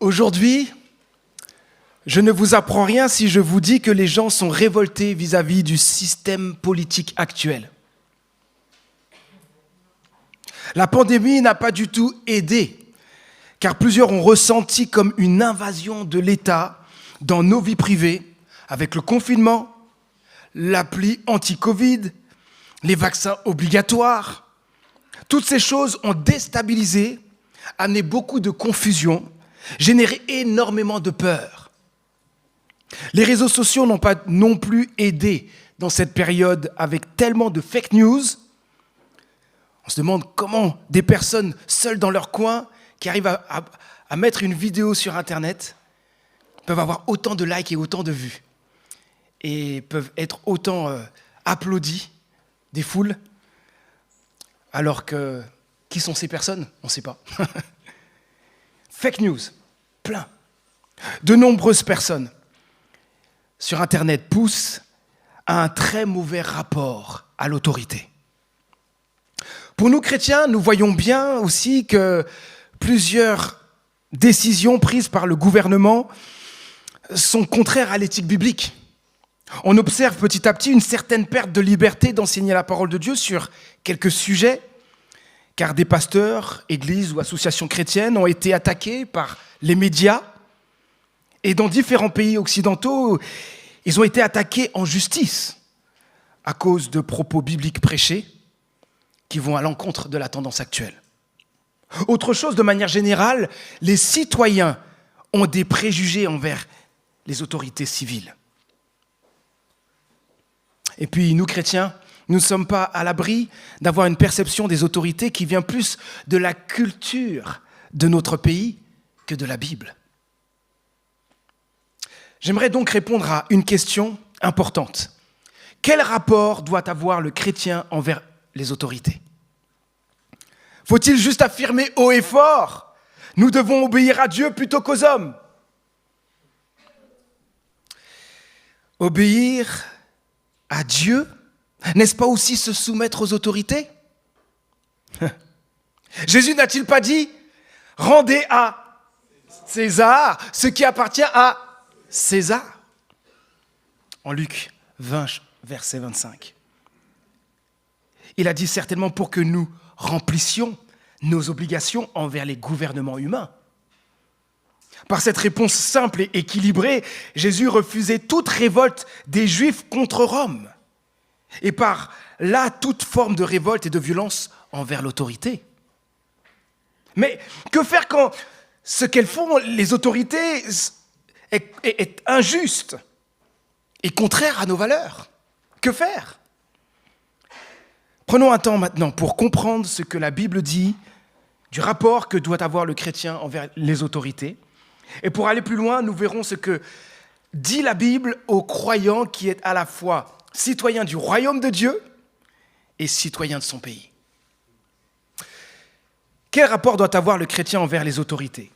Aujourd'hui, je ne vous apprends rien si je vous dis que les gens sont révoltés vis-à-vis du système politique actuel. La pandémie n'a pas du tout aidé, car plusieurs ont ressenti comme une invasion de l'État dans nos vies privées, avec le confinement, l'appli anti-Covid, les vaccins obligatoires. Toutes ces choses ont déstabilisé, amené beaucoup de confusion, généré énormément de peur. Les réseaux sociaux n'ont pas non plus aidé dans cette période avec tellement de fake news. On se demande comment des personnes seules dans leur coin qui arrivent à mettre une vidéo sur Internet peuvent avoir autant de likes et autant de vues et peuvent être autant applaudis des foules alors que qui sont ces personnes? On ne sait pas. Fake news, plein. De nombreuses personnes sur Internet poussent à un très mauvais rapport à l'autorité. Pour nous chrétiens, nous voyons bien aussi que plusieurs décisions prises par le gouvernement sont contraires à l'éthique biblique. On observe petit à petit une certaine perte de liberté d'enseigner la parole de Dieu sur quelques sujets, car des pasteurs, églises ou associations chrétiennes ont été attaqués par les médias. Et dans différents pays occidentaux, ils ont été attaqués en justice à cause de propos bibliques prêchés qui vont à l'encontre de la tendance actuelle. Autre chose, de manière générale, les citoyens ont des préjugés envers les autorités civiles. Et puis, nous, chrétiens, nous ne sommes pas à l'abri d'avoir une perception des autorités qui vient plus de la culture de notre pays que de la Bible. J'aimerais donc répondre à une question importante. Quel rapport doit avoir le chrétien envers les autorités? Faut-il juste affirmer haut et fort? Nous devons obéir à Dieu plutôt qu'aux hommes. Obéir à Dieu, n'est-ce pas aussi se soumettre aux autorités? Jésus n'a-t-il pas dit « Rendez à César ce qui appartient à César » en Luc 20, verset 25. Il a dit certainement pour que nous remplissions nos obligations envers les gouvernements humains. Par cette réponse simple et équilibrée, Jésus refusait toute révolte des Juifs contre Rome. Et par là, toute forme de révolte et de violence envers l'autorité. Mais que faire quand ce qu'elles font, les autorités, est injuste et contraire à nos valeurs? Que faire? Prenons un temps maintenant pour comprendre ce que la Bible dit du rapport que doit avoir le chrétien envers les autorités. Et pour aller plus loin, nous verrons ce que dit la Bible aux croyants qui est à la fois citoyen du royaume de Dieu et citoyen de son pays. Quel rapport doit avoir le chrétien envers les autorités?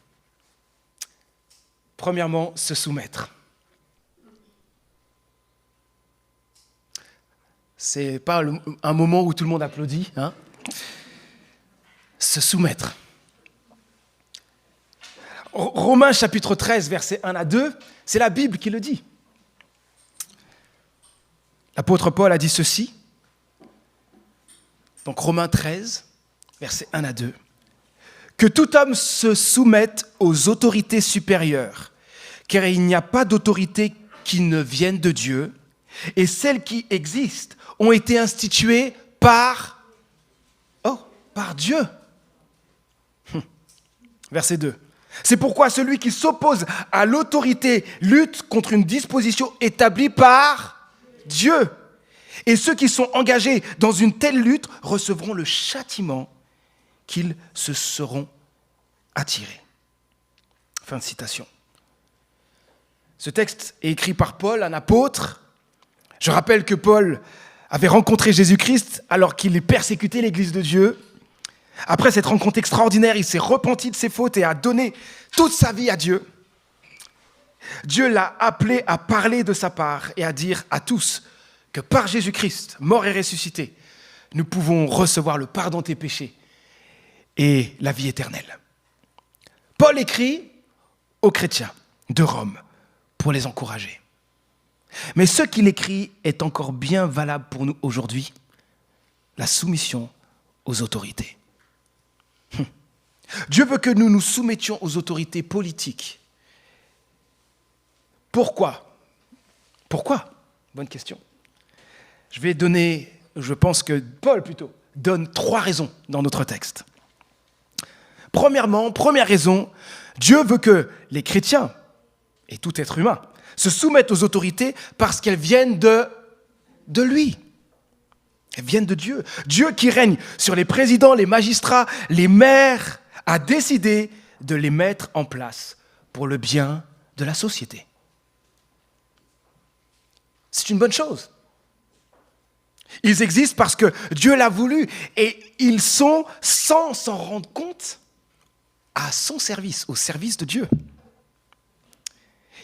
Premièrement, se soumettre. C'est pas un moment où tout le monde applaudit, hein? Se soumettre. Romains chapitre 13, versets 1 à 2, c'est la Bible qui le dit. L'apôtre Paul a dit ceci. Donc Romains 13, versets 1 à 2. Que tout homme se soumette aux autorités supérieures, car il n'y a pas d'autorité qui ne vienne de Dieu, et celles qui existent ont été instituées par Dieu. Verset 2. C'est pourquoi celui qui s'oppose à l'autorité lutte contre une disposition établie par Dieu. Et ceux qui sont engagés dans une telle lutte recevront le châtiment qu'ils se seront attirés. Fin de citation. Ce texte est écrit par Paul, un apôtre. Je rappelle que Paul avait rencontré Jésus-Christ alors qu'il persécutait l'Église de Dieu. Après cette rencontre extraordinaire, il s'est repenti de ses fautes et a donné toute sa vie à Dieu. Dieu l'a appelé à parler de sa part et à dire à tous que par Jésus-Christ, mort et ressuscité, nous pouvons recevoir le pardon des péchés et la vie éternelle. Paul écrit aux chrétiens de Rome pour les encourager. Mais ce qu'il écrit est encore bien valable pour nous aujourd'hui, la soumission aux autorités. Dieu veut que nous nous soumettions aux autorités politiques. Pourquoi ? Bonne question. Je pense que Paul plutôt donne 3 raisons dans notre texte. Première raison, Dieu veut que les chrétiens et tout être humain se soumettent aux autorités parce qu'elles viennent de lui. Elles viennent de Dieu. Dieu qui règne sur les présidents, les magistrats, les maires, a décidé de les mettre en place pour le bien de la société. C'est une bonne chose. Ils existent parce que Dieu l'a voulu et ils sont, sans s'en rendre compte, à son service, au service de Dieu.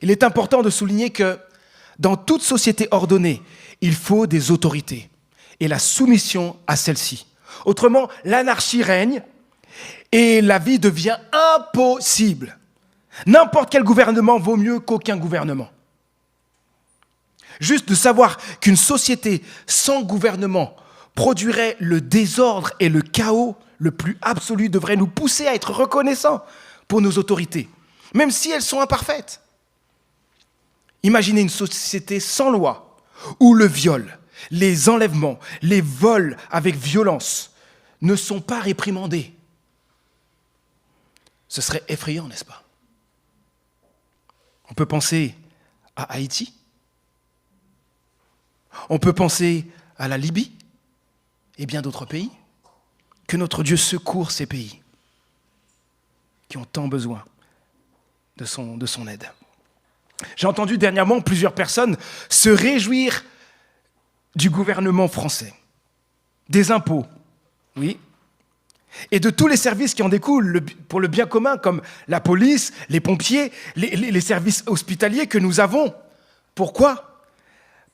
Il est important de souligner que dans toute société ordonnée, il faut des autorités et la soumission à celles-ci. Autrement, l'anarchie règne et la vie devient impossible. N'importe quel gouvernement vaut mieux qu'aucun gouvernement. Juste de savoir qu'une société sans gouvernement produirait le désordre et le chaos le plus absolu devrait nous pousser à être reconnaissants pour nos autorités, même si elles sont imparfaites. Imaginez une société sans loi, où le viol, les enlèvements, les vols avec violence ne sont pas réprimandés. Ce serait effrayant, n'est-ce pas ? On peut penser à Haïti. On peut penser à la Libye et bien d'autres pays. Que notre Dieu secourt ces pays qui ont tant besoin de son aide. J'ai entendu dernièrement plusieurs personnes se réjouir du gouvernement français, des impôts, oui, et de tous les services qui en découlent pour le bien commun, comme la police, les pompiers, les services hospitaliers que nous avons. Pourquoi ?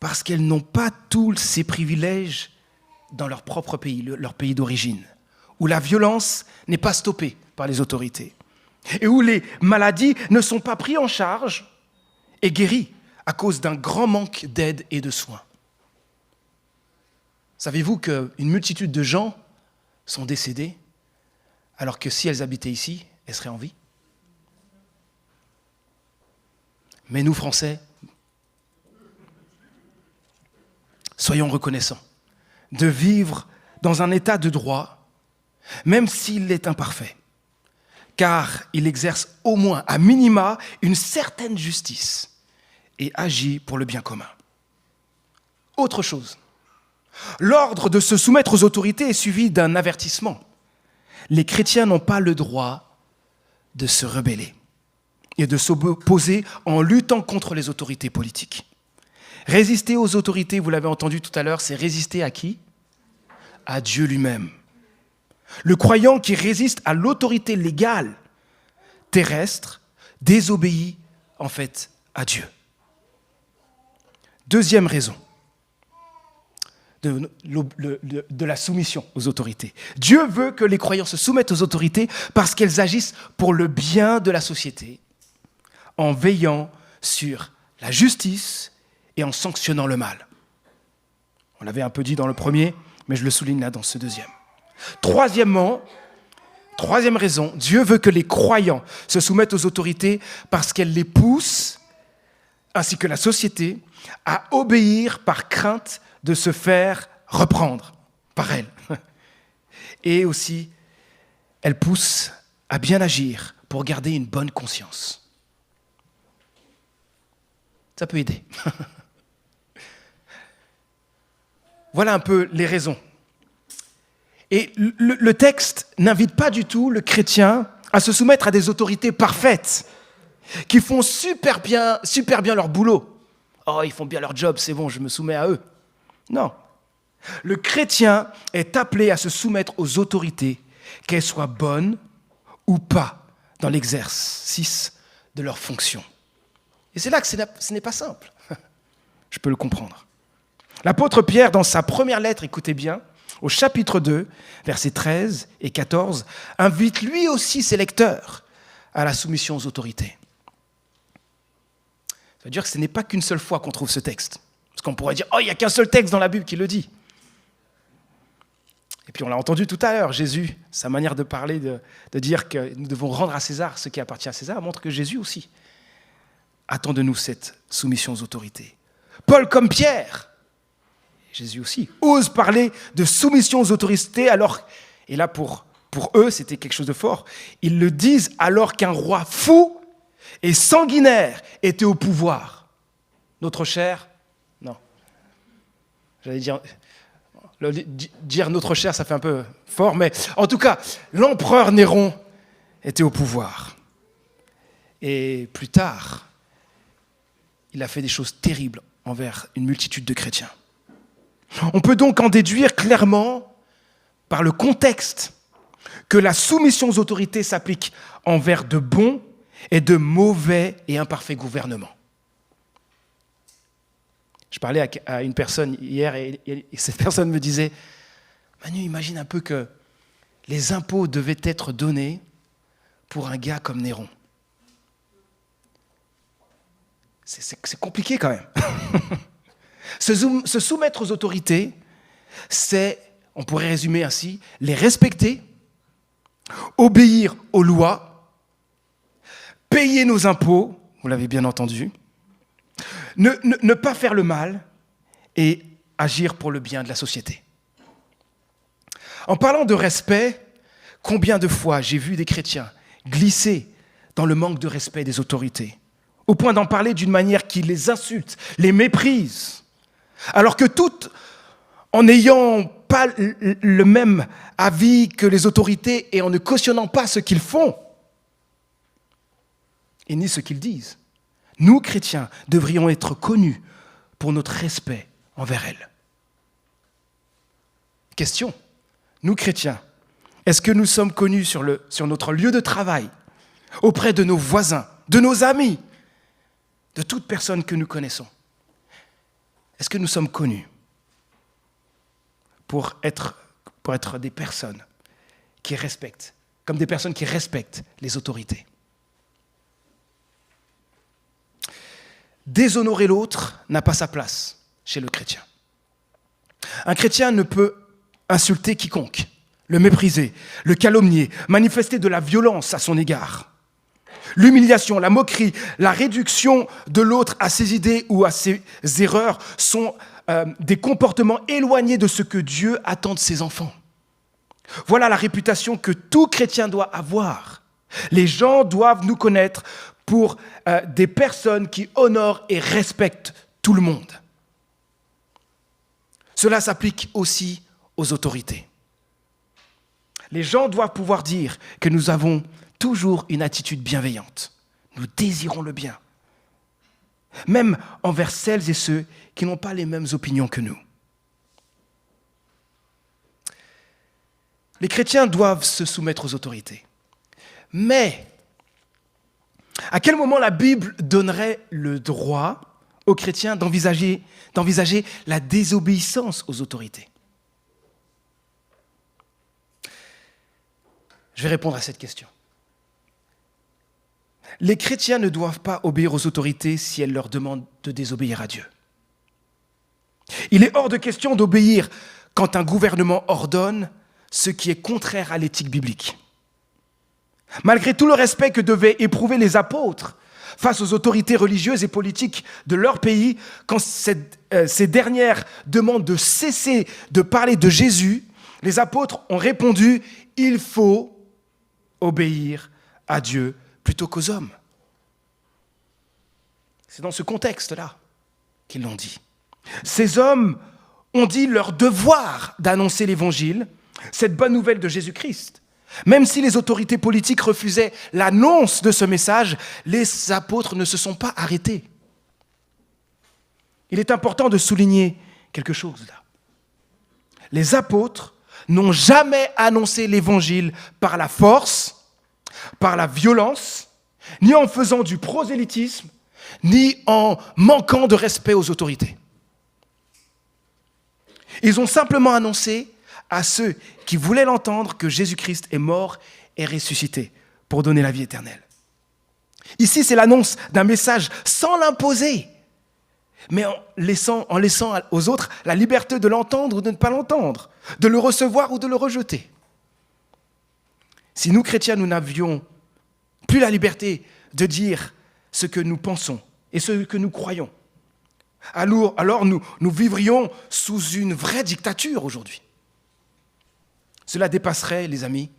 Parce qu'elles n'ont pas tous ces privilèges dans leur propre pays, leur pays d'origine, où la violence n'est pas stoppée par les autorités, et où les maladies ne sont pas prises en charge et guéries à cause d'un grand manque d'aide et de soins. Savez-vous qu'une multitude de gens sont décédés alors que si elles habitaient ici, elles seraient en vie ? Mais nous, Français, soyons reconnaissants de vivre dans un état de droit, même s'il est imparfait, car il exerce au moins, à minima, une certaine justice et agit pour le bien commun. Autre chose, l'ordre de se soumettre aux autorités est suivi d'un avertissement. Les chrétiens n'ont pas le droit de se rebeller et de s'opposer en luttant contre les autorités politiques. Résister aux autorités, vous l'avez entendu tout à l'heure, c'est résister à qui ? À Dieu lui-même. Le croyant qui résiste à l'autorité légale terrestre désobéit en fait à Dieu. Deuxième raison de la soumission aux autorités. Dieu veut que les croyants se soumettent aux autorités parce qu'elles agissent pour le bien de la société, en veillant sur la justice et en sanctionnant le mal. On l'avait un peu dit dans le premier, mais je le souligne là dans ce deuxième. Troisième raison, Dieu veut que les croyants se soumettent aux autorités parce qu'elles les poussent, ainsi que la société, à obéir par crainte de se faire reprendre par elles. Et aussi, elles poussent à bien agir pour garder une bonne conscience. Ça peut aider. Voilà un peu les raisons. Et le texte n'invite pas du tout le chrétien à se soumettre à des autorités parfaites, qui font super bien leur boulot. Oh, ils font bien leur job, c'est bon, je me soumets à eux. Non. Le chrétien est appelé à se soumettre aux autorités, qu'elles soient bonnes ou pas, dans l'exercice de leurs fonctions. Et c'est là que ce n'est pas simple. Je peux le comprendre. L'apôtre Pierre, dans sa première lettre, écoutez bien, au chapitre 2, versets 13 et 14, invite lui aussi ses lecteurs à la soumission aux autorités. Ça veut dire que ce n'est pas qu'une seule fois qu'on trouve ce texte. Parce qu'on pourrait dire, oh, il n'y a qu'un seul texte dans la Bible qui le dit. Et puis on l'a entendu tout à l'heure, Jésus, sa manière de parler, de dire que nous devons rendre à César ce qui appartient à César, montre que Jésus aussi attend de nous cette soumission aux autorités. Paul comme Pierre, Jésus aussi, ose parler de soumission aux autorités alors, et là pour eux c'était quelque chose de fort, ils le disent alors qu'un roi fou et sanguinaire était au pouvoir. Notre cher, non, j'allais dire notre cher, ça fait un peu fort, mais en tout cas, l'empereur Néron était au pouvoir. Et plus tard, il a fait des choses terribles envers une multitude de chrétiens. On peut donc en déduire clairement, par le contexte, que la soumission aux autorités s'applique envers de bons et de mauvais et imparfaits gouvernements. Je parlais à une personne hier et cette personne me disait « Manu, imagine un peu que les impôts devaient être donnés pour un gars comme Néron. » C'est compliqué quand même. Se soumettre aux autorités, c'est, on pourrait résumer ainsi, les respecter, obéir aux lois, payer nos impôts, vous l'avez bien entendu, ne pas faire le mal et agir pour le bien de la société. En parlant de respect, combien de fois j'ai vu des chrétiens glisser dans le manque de respect des autorités, au point d'en parler d'une manière qui les insulte, les méprise, alors que toutes, en n'ayant pas le même avis que les autorités et en ne cautionnant pas ce qu'ils font, et ni ce qu'ils disent, nous, chrétiens, devrions être connus pour notre respect envers elles. Question, nous, chrétiens, est-ce que nous sommes connus sur notre lieu de travail, auprès de nos voisins, de nos amis, de toute personne que nous connaissons? Est-ce que nous sommes connus pour être des personnes qui respectent, comme des personnes qui respectent les autorités? Déshonorer l'autre n'a pas sa place chez le chrétien. Un chrétien ne peut insulter quiconque, le mépriser, le calomnier, manifester de la violence à son égard. L'humiliation, la moquerie, la réduction de l'autre à ses idées ou à ses erreurs sont des comportements éloignés de ce que Dieu attend de ses enfants. Voilà la réputation que tout chrétien doit avoir. Les gens doivent nous connaître pour des personnes qui honorent et respectent tout le monde. Cela s'applique aussi aux autorités. Les gens doivent pouvoir dire que nous avons toujours une attitude bienveillante. Nous désirons le bien, même envers celles et ceux qui n'ont pas les mêmes opinions que nous. Les chrétiens doivent se soumettre aux autorités. Mais à quel moment la Bible donnerait le droit aux chrétiens d'envisager la désobéissance aux autorités? Je vais répondre à cette question. Les chrétiens ne doivent pas obéir aux autorités si elles leur demandent de désobéir à Dieu. Il est hors de question d'obéir quand un gouvernement ordonne ce qui est contraire à l'éthique biblique. Malgré tout le respect que devaient éprouver les apôtres face aux autorités religieuses et politiques de leur pays, quand ces dernières demandent de cesser de parler de Jésus, les apôtres ont répondu « Il faut obéir à Dieu plutôt qu'aux hommes ». C'est dans ce contexte-là qu'ils l'ont dit. Ces hommes ont dit leur devoir d'annoncer l'Évangile, cette bonne nouvelle de Jésus-Christ. Même si les autorités politiques refusaient l'annonce de ce message, les apôtres ne se sont pas arrêtés. Il est important de souligner quelque chose là. Les apôtres n'ont jamais annoncé l'Évangile par la force, par la violence, ni en faisant du prosélytisme, ni en manquant de respect aux autorités. Ils ont simplement annoncé à ceux qui voulaient l'entendre que Jésus-Christ est mort et ressuscité pour donner la vie éternelle. Ici, c'est l'annonce d'un message sans l'imposer, mais en laissant aux autres la liberté de l'entendre ou de ne pas l'entendre, de le recevoir ou de le rejeter. Si nous, chrétiens, nous n'avions plus la liberté de dire ce que nous pensons et ce que nous croyons, alors nous vivrions sous une vraie dictature aujourd'hui. Cela dépasserait, les amis,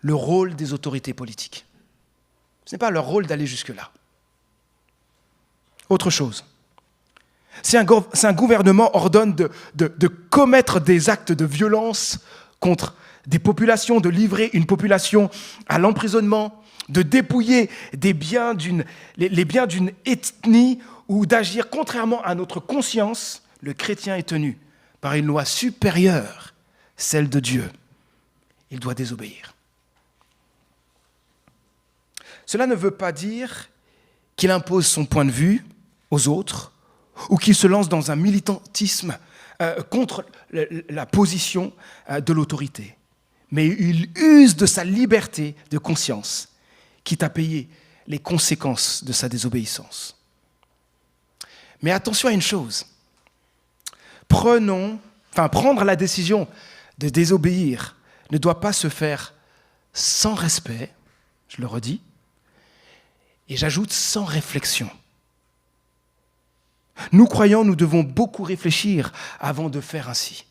le rôle des autorités politiques. Ce n'est pas leur rôle d'aller jusque-là. Autre chose. Si un gouvernement ordonne de commettre des actes de violence contre des populations, de livrer une population à l'emprisonnement, de dépouiller les biens d'une ethnie ou d'agir contrairement à notre conscience, le chrétien est tenu par une loi supérieure, celle de Dieu. Il doit désobéir. Cela ne veut pas dire qu'il impose son point de vue aux autres ou qu'il se lance dans un militantisme contre la position de l'autorité. Mais il use de sa liberté de conscience, quitte à payer les conséquences de sa désobéissance. Mais attention à une chose. Prendre la décision de désobéir ne doit pas se faire sans respect, je le redis, et j'ajoute sans réflexion. Nous croyants, nous devons beaucoup réfléchir avant de faire ainsi.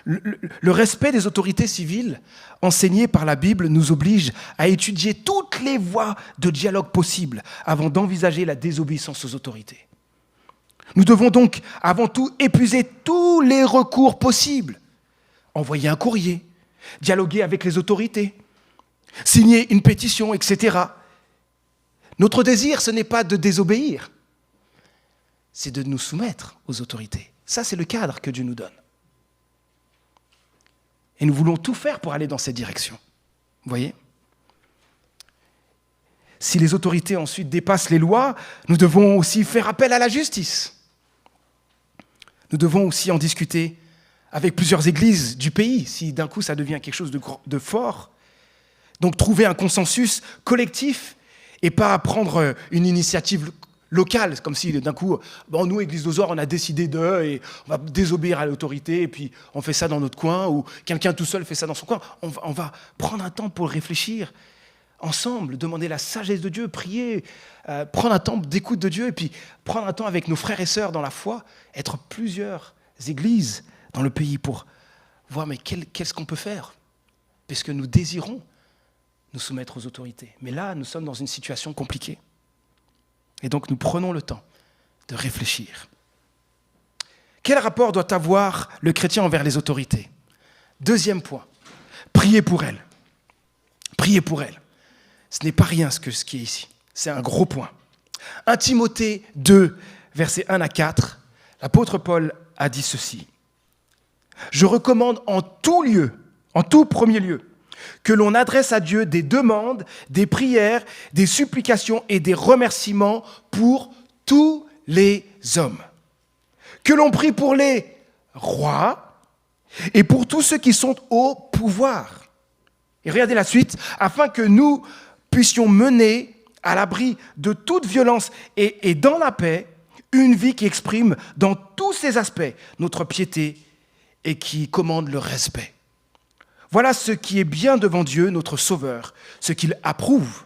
Le respect des autorités civiles enseignées par la Bible nous oblige à étudier toutes les voies de dialogue possibles avant d'envisager la désobéissance aux autorités. Nous devons donc avant tout épuiser tous les recours possibles. Envoyer un courrier, dialoguer avec les autorités, signer une pétition, etc. Notre désir, ce n'est pas de désobéir, c'est de nous soumettre aux autorités. Ça, c'est le cadre que Dieu nous donne. Et nous voulons tout faire pour aller dans cette direction. Vous voyez ? Si les autorités ensuite dépassent les lois, nous devons aussi faire appel à la justice. Nous devons aussi en discuter avec plusieurs églises du pays, si d'un coup ça devient quelque chose de fort. Donc trouver un consensus collectif et pas prendre une initiative locale, comme si d'un coup, nous, Église d'Ozor, on a décidé et on va désobéir à l'autorité, et puis on fait ça dans notre coin, ou quelqu'un tout seul fait ça dans son coin. On va prendre un temps pour réfléchir ensemble, demander la sagesse de Dieu, prier, prendre un temps d'écoute de Dieu, et puis prendre un temps avec nos frères et sœurs dans la foi, être plusieurs églises dans le pays pour voir mais qu'est-ce qu'on peut faire, parce que nous désirons nous soumettre aux autorités. Mais là, nous sommes dans une situation compliquée. Et donc, nous prenons le temps de réfléchir. Quel rapport doit avoir le chrétien envers les autorités ? Deuxième point, prier pour elles. Prier pour elles. Ce n'est pas rien ce qui est ici. C'est un gros point. 1 Timothée 2, versets 1 à 4, l'apôtre Paul a dit ceci. « Je recommande en tout premier lieu, que l'on adresse à Dieu des demandes, des prières, des supplications et des remerciements pour tous les hommes. Que l'on prie pour les rois et pour tous ceux qui sont au pouvoir. » Et regardez la suite, afin que nous puissions mener à l'abri de toute violence et dans la paix, une vie qui exprime dans tous ses aspects notre piété et qui commande le respect. Voilà ce qui est bien devant Dieu, notre Sauveur, ce qu'il approuve.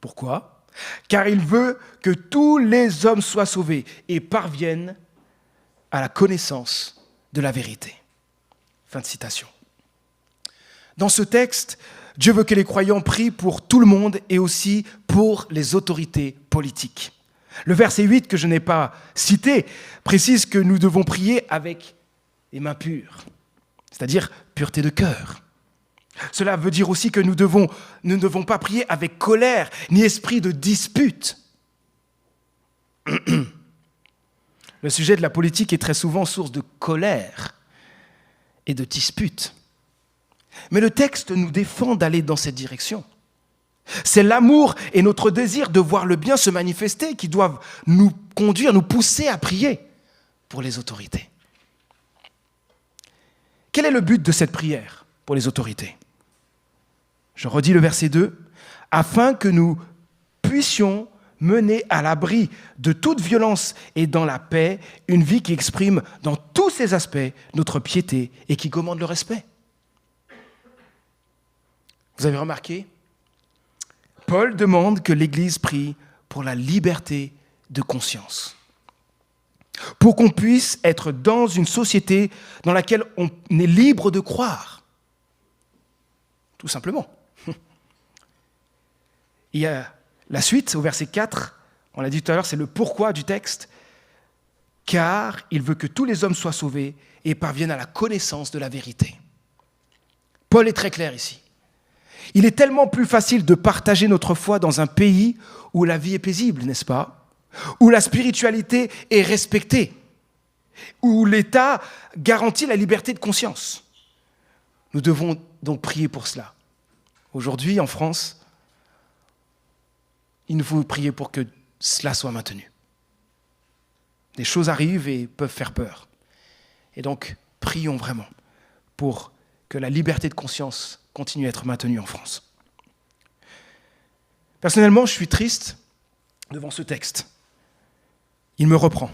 Pourquoi ? Car il veut que tous les hommes soient sauvés et parviennent à la connaissance de la vérité. Fin de citation. Dans ce texte, Dieu veut que les croyants prient pour tout le monde et aussi pour les autorités politiques. Le verset 8, que je n'ai pas cité, précise que nous devons prier avec les mains pures, c'est-à-dire pureté de cœur. Cela veut dire aussi que nous ne devons pas prier avec colère ni esprit de dispute. Le sujet de la politique est très souvent source de colère et de dispute. Mais le texte nous défend d'aller dans cette direction. C'est l'amour et notre désir de voir le bien se manifester qui doivent nous conduire, nous pousser à prier pour les autorités. Quel est le but de cette prière pour les autorités ? Je redis le verset 2. afin que nous puissions mener à l'abri de toute violence et dans la paix une vie qui exprime dans tous ses aspects notre piété et qui commande le respect. Vous avez remarqué ? Paul demande que l'Église prie pour la liberté de conscience, pour qu'on puisse être dans une société dans laquelle on est libre de croire, tout simplement. Il y a la suite, au verset 4, on l'a dit tout à l'heure, c'est le pourquoi du texte. Car il veut que tous les hommes soient sauvés et parviennent à la connaissance de la vérité. Paul est très clair ici. Il est tellement plus facile de partager notre foi dans un pays où la vie est paisible, n'est-ce pas ? Où la spiritualité est respectée, où l'État garantit la liberté de conscience. Nous devons donc prier pour cela. Aujourd'hui, en France, il nous faut prier pour que cela soit maintenu. Des choses arrivent et peuvent faire peur. Et donc, prions vraiment pour que la liberté de conscience continue à être maintenue en France. Personnellement, je suis triste devant ce texte. Il me reprend.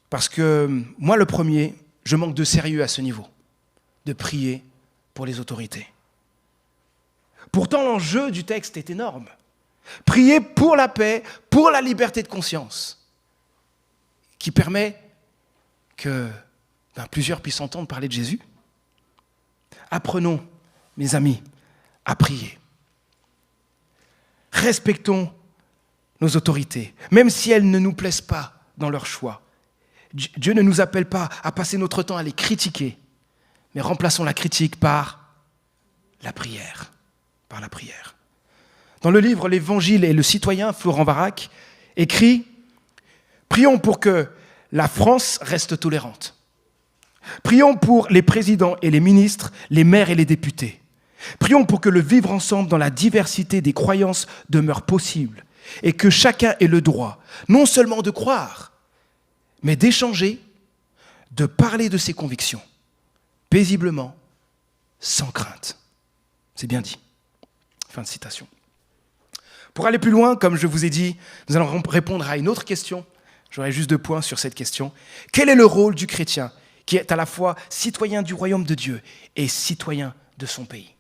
Parce que moi, le premier, je manque de sérieux à ce niveau, de prier pour les autorités. Pourtant, l'enjeu du texte est énorme. Prier pour la paix, pour la liberté de conscience, qui permet que plusieurs puissent entendre parler de Jésus. Apprenons, mes amis, à prier. Respectons nos autorités, même si elles ne nous plaisent pas dans leur choix. Dieu ne nous appelle pas à passer notre temps à les critiquer, mais remplaçons la critique par la prière. Par la prière. Dans le livre « L'Évangile et le citoyen », Florent Varac écrit « Prions pour que la France reste tolérante. Prions pour les présidents et les ministres, les maires et les députés. Prions pour que le vivre ensemble dans la diversité des croyances demeure possible et que chacun ait le droit, non seulement de croire, mais d'échanger, de parler de ses convictions, paisiblement, sans crainte. » C'est bien dit. Fin de citation. Pour aller plus loin, comme je vous ai dit, nous allons répondre à une autre question. J'aurai juste 2 points sur cette question. Quel est le rôle du chrétien qui est à la fois citoyen du royaume de Dieu et citoyen de son pays ?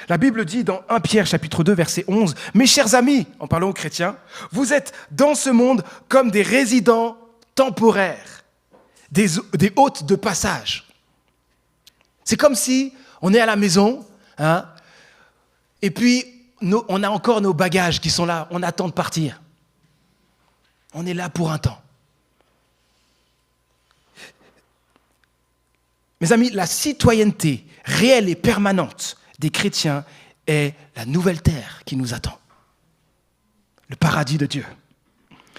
La Bible dit dans 1 Pierre chapitre 2 verset 11, « Mes chers amis, en parlant aux chrétiens, vous êtes dans ce monde comme des résidents temporaires, des hôtes de passage. » C'est comme si on est à la maison, et puis on a encore nos bagages qui sont là, on attend de partir. On est là pour un temps. Mes amis, la citoyenneté réelle et permanente des chrétiens est la nouvelle terre qui nous attend. Le paradis de Dieu.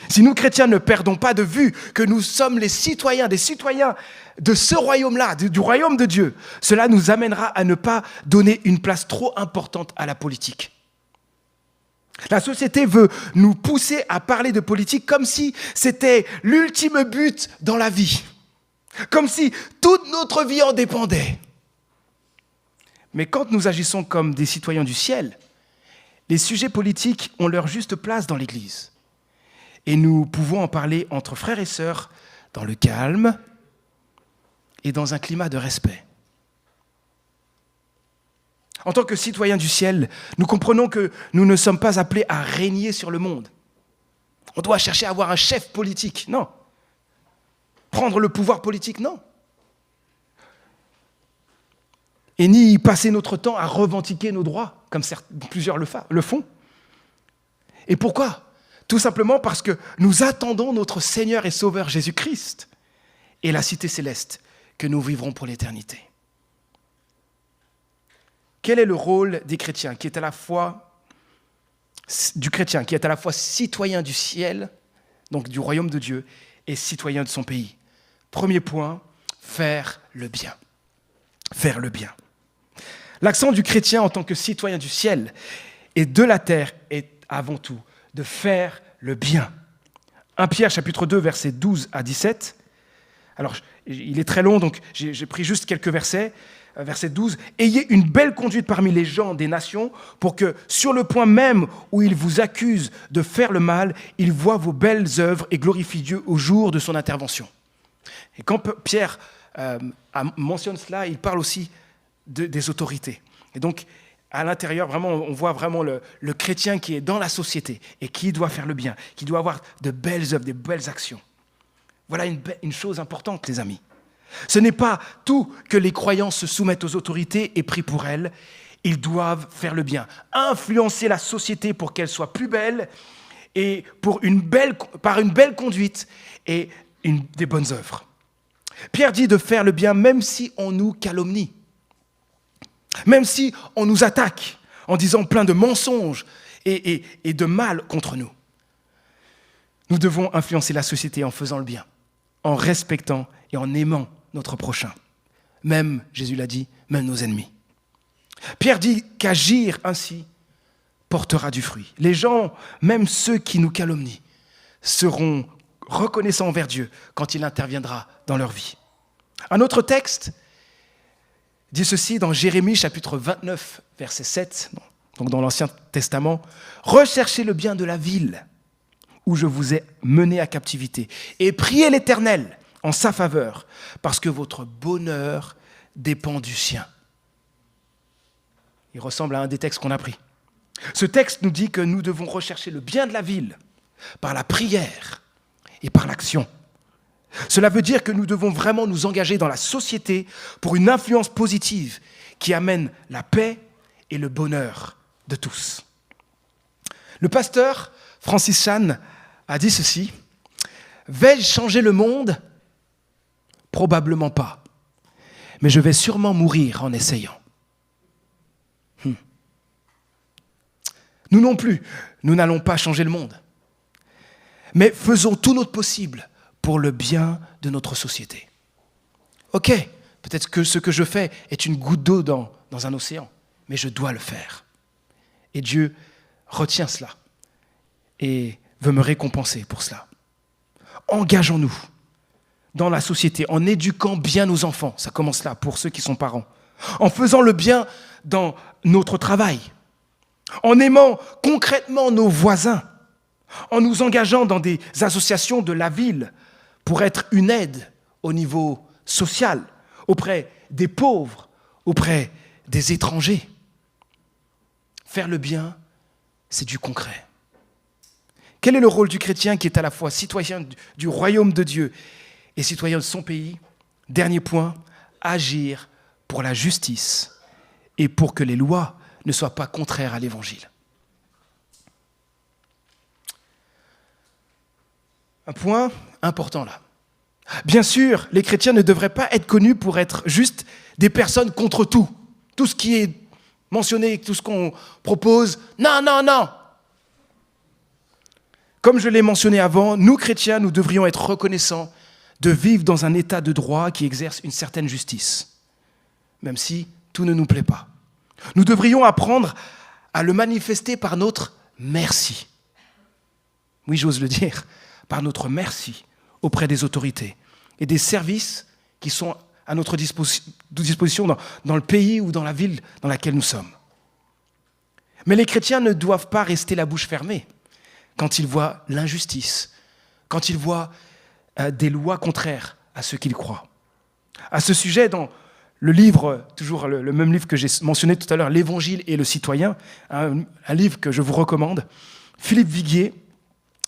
Si nous, chrétiens, ne perdons pas de vue que nous sommes les citoyens, des citoyens de ce royaume-là, du royaume de Dieu, cela nous amènera à ne pas donner une place trop importante à la politique. La société veut nous pousser à parler de politique comme si c'était l'ultime but dans la vie, comme si toute notre vie en dépendait. Mais quand nous agissons comme des citoyens du ciel, les sujets politiques ont leur juste place dans l'Église. Et nous pouvons en parler entre frères et sœurs dans le calme et dans un climat de respect. En tant que citoyens du ciel, nous comprenons que nous ne sommes pas appelés à régner sur le monde. On doit chercher à avoir un chef politique, non. Prendre le pouvoir politique, non. Et ni passer notre temps à revendiquer nos droits, comme plusieurs le font. Et pourquoi ? Tout simplement parce que nous attendons notre Seigneur et Sauveur Jésus-Christ et la cité céleste que nous vivrons pour l'éternité. Quel est le rôle des chrétiens qui est à la fois citoyen du ciel, donc du royaume de Dieu, et citoyen de son pays? Premier point, faire le bien. Faire le bien. L'accent du chrétien en tant que citoyen du ciel et de la terre est avant tout de faire le bien. 1 Pierre chapitre 2 versets 12 à 17. Alors, il est très long, donc j'ai pris juste quelques versets. Verset 12, « Ayez une belle conduite parmi les gens des nations pour que, sur le point même où ils vous accusent de faire le mal, ils voient vos belles œuvres et glorifient Dieu au jour de son intervention. » Et quand Pierre mentionne cela, il parle aussi des autorités. Et donc, à l'intérieur, vraiment, on voit vraiment le chrétien qui est dans la société et qui doit faire le bien, qui doit avoir de belles œuvres, de belles actions. Voilà une chose importante, les amis. Ce n'est pas tout que les croyants se soumettent aux autorités et prient pour elles. Ils doivent faire le bien, influencer la société pour qu'elle soit plus belle et par une belle conduite et des bonnes œuvres. Pierre dit de faire le bien même si on nous calomnie, même si on nous attaque en disant plein de mensonges et de mal contre nous. Nous devons influencer la société en faisant le bien, en respectant et en aimant notre prochain. Même, Jésus l'a dit, même nos ennemis. Pierre dit qu'agir ainsi portera du fruit. Les gens, même ceux qui nous calomnient, seront reconnaissants envers Dieu quand il interviendra dans leur vie. Un autre texte dit ceci dans Jérémie chapitre 29, verset 7, donc dans l'Ancien Testament. « Recherchez le bien de la ville où je vous ai mené à captivité et priez l'Éternel en sa faveur, parce que votre bonheur dépend du sien. » Il ressemble à un des textes qu'on a pris. Ce texte nous dit que nous devons rechercher le bien de la ville par la prière et par l'action. Cela veut dire que nous devons vraiment nous engager dans la société pour une influence positive qui amène la paix et le bonheur de tous. Le pasteur Francis Chan a dit ceci: « Vais-je changer le monde ? Probablement pas. Mais je vais sûrement mourir en essayant. » Nous non plus, nous n'allons pas changer le monde. Mais faisons tout notre possible pour le bien de notre société. Ok, peut-être que ce que je fais est une goutte d'eau dans un océan, mais je dois le faire. Et Dieu retient cela et veut me récompenser pour cela. Engageons-nous dans la société en éduquant bien nos enfants. Ça commence là pour ceux qui sont parents. En faisant le bien dans notre travail. En aimant concrètement nos voisins. En nous engageant dans des associations de la ville pour être une aide au niveau social, auprès des pauvres, auprès des étrangers. Faire le bien, c'est du concret. Quel est le rôle du chrétien qui est à la fois citoyen du royaume de Dieu et citoyen de son pays? Dernier point, agir pour la justice et pour que les lois ne soient pas contraires à l'Évangile. Un point important là. Bien sûr, les chrétiens ne devraient pas être connus pour être juste des personnes contre tout. Tout ce qui est mentionné, tout ce qu'on propose, non, non, non. Comme je l'ai mentionné avant, nous chrétiens, nous devrions être reconnaissants de vivre dans un état de droit qui exerce une certaine justice, même si tout ne nous plaît pas. Nous devrions apprendre à le manifester par notre merci. Oui, j'ose le dire, par notre merci auprès des autorités et des services qui sont à notre disposition dans le pays ou dans la ville dans laquelle nous sommes. Mais les chrétiens ne doivent pas rester la bouche fermée quand ils voient l'injustice, quand ils voient des lois contraires à ce qu'ils croient. À ce sujet, dans le livre, toujours le même livre que j'ai mentionné tout à l'heure, l'Évangile et le citoyen, un livre que je vous recommande, Philippe Viguier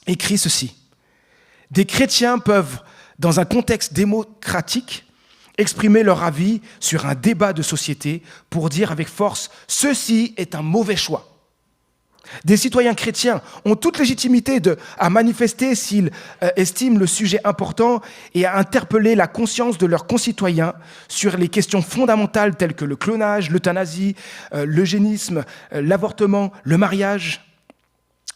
écrit ceci: « Des chrétiens peuvent, dans un contexte démocratique, exprimer leur avis sur un débat de société pour dire avec force « ceci est un mauvais choix ». Des citoyens chrétiens ont toute légitimité à manifester s'ils estiment le sujet important et à interpeller la conscience de leurs concitoyens sur les questions fondamentales telles que le clonage, l'euthanasie, l'eugénisme, l'avortement, le mariage.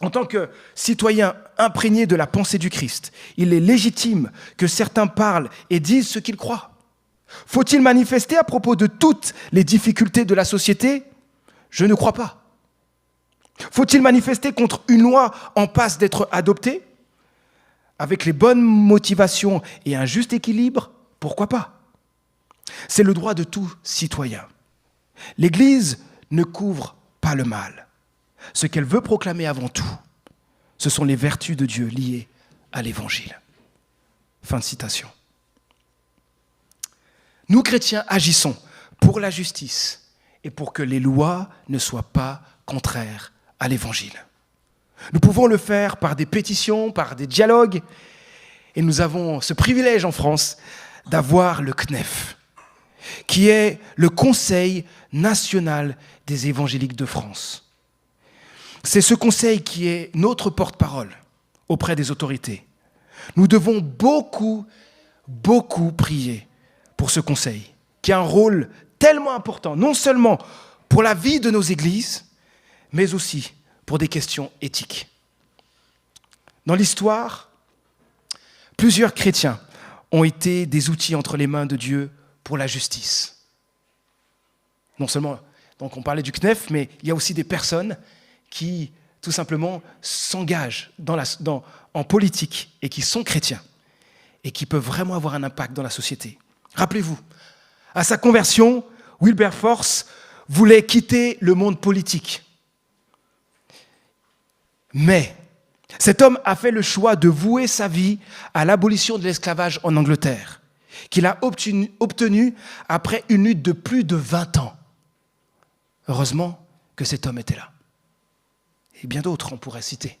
En tant que citoyens imprégnés de la pensée du Christ, il est légitime que certains parlent et disent ce qu'ils croient. Faut-il manifester à propos de toutes les difficultés de la société? Je ne crois pas. Faut-il manifester contre une loi en passe d'être adoptée? Avec les bonnes motivations et un juste équilibre? pourquoi pas? C'est le droit de tout citoyen. L'Église ne couvre pas le mal. Ce qu'elle veut proclamer avant tout, ce sont les vertus de Dieu liées à l'Évangile. Fin de citation. Nous, chrétiens, agissons pour la justice et pour que les lois ne soient pas contraires à l'Évangile. Nous pouvons le faire par des pétitions, par des dialogues, et nous avons ce privilège en France d'avoir le CNEF, qui est le Conseil national des évangéliques de France. C'est ce conseil qui est notre porte-parole auprès des autorités. Nous devons beaucoup prier pour ce conseil, qui a un rôle tellement important, non seulement pour la vie de nos églises, mais aussi pour des questions éthiques. Dans l'histoire, plusieurs chrétiens ont été des outils entre les mains de Dieu pour la justice. Non seulement, donc on parlait du CNEF, mais il y a aussi des personnes qui, tout simplement, s'engagent en politique et qui sont chrétiens et qui peuvent vraiment avoir un impact dans la société. Rappelez-vous, à sa conversion, Wilberforce voulait quitter le monde politique. Mais cet homme a fait le choix de vouer sa vie à l'abolition de l'esclavage en Angleterre, qu'il a obtenu après une lutte de plus de 20 ans. Heureusement que cet homme était là. Et bien d'autres, on pourrait citer.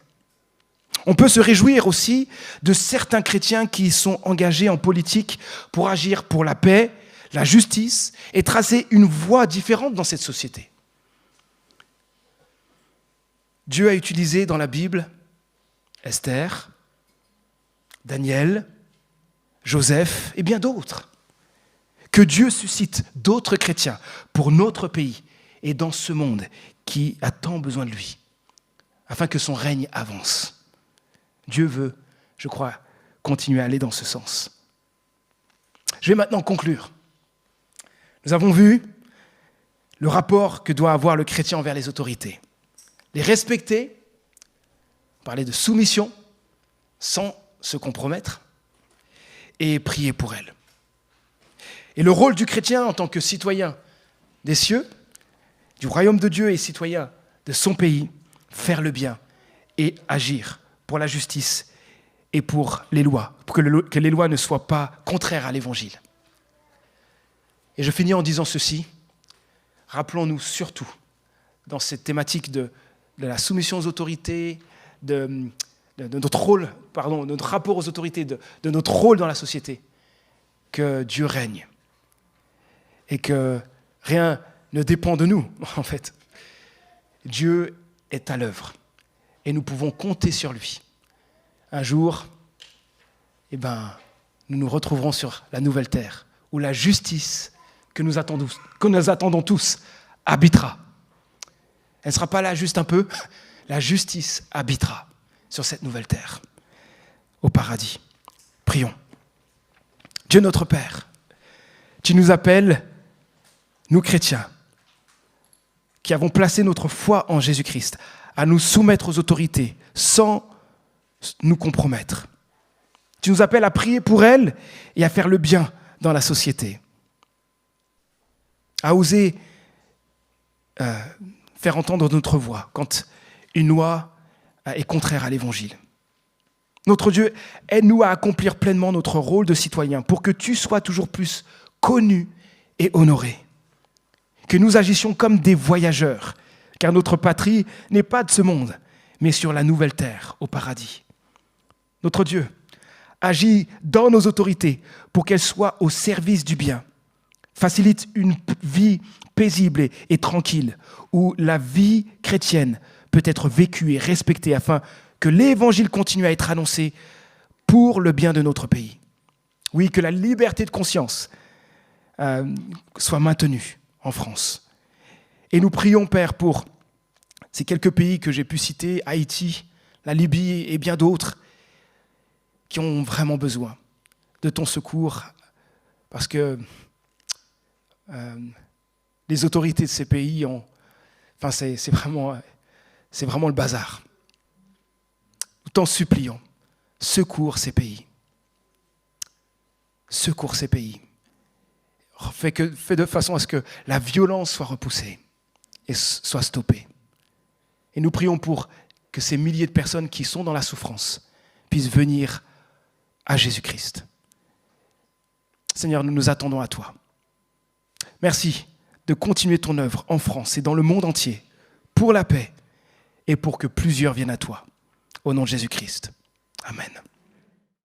On peut se réjouir aussi de certains chrétiens qui sont engagés en politique pour agir pour la paix, la justice et tracer une voie différente dans cette société. Dieu a utilisé dans la Bible Esther, Daniel, Joseph et bien d'autres. Que Dieu suscite d'autres chrétiens pour notre pays et dans ce monde qui a tant besoin de lui, afin que son règne avance. Dieu veut, je crois, continuer à aller dans ce sens. Je vais maintenant conclure. Nous avons vu le rapport que doit avoir le chrétien envers les autorités. Les respecter, parler de soumission sans se compromettre et prier pour elles. Et le rôle du chrétien en tant que citoyen des cieux, du royaume de Dieu et citoyen de son pays, faire le bien et agir pour la justice et pour les lois, pour que les lois ne soient pas contraires à l'Évangile. Et je finis en disant ceci, rappelons-nous surtout dans cette thématique de la soumission aux autorités, de notre rôle, notre rapport aux autorités, de notre rôle dans la société, que Dieu règne et que rien ne dépend de nous, en fait. Dieu est à l'œuvre et nous pouvons compter sur lui. Un jour, nous nous retrouverons sur la nouvelle terre où la justice que nous attendons tous habitera. Elle ne sera pas là juste un peu, la justice habitera sur cette nouvelle terre, au paradis. Prions. Dieu notre Père, tu nous appelles, nous chrétiens, qui avons placé notre foi en Jésus-Christ, à nous soumettre aux autorités sans nous compromettre. Tu nous appelles à prier pour elles et à faire le bien dans la société, à oser faire entendre notre voix quand une loi est contraire à l'Évangile. Notre Dieu, aide-nous à accomplir pleinement notre rôle de citoyen pour que tu sois toujours plus connu et honoré. Que nous agissions comme des voyageurs, car notre patrie n'est pas de ce monde, mais sur la nouvelle terre, au paradis. Notre Dieu, agis dans nos autorités pour qu'elles soient au service du bien. Facilite une vie paisible et tranquille, où la vie chrétienne peut être vécue et respectée afin que l'Évangile continue à être annoncé pour le bien de notre pays. Oui, que la liberté de conscience soit maintenue en France. Et nous prions, Père, pour ces quelques pays que j'ai pu citer, Haïti, la Libye et bien d'autres, qui ont vraiment besoin de ton secours, parce que les autorités de ces pays c'est vraiment le bazar. Nous t'en supplions, secours ces pays. secours ces pays. Fais de façon à ce que la violence soit repoussée et soit stoppée. Et nous prions pour que ces milliers de personnes qui sont dans la souffrance puissent venir à Jésus-Christ. Seigneur, nous nous attendons à toi. Merci de continuer ton œuvre en France et dans le monde entier pour la paix et pour que plusieurs viennent à toi. Au nom de Jésus-Christ. Amen.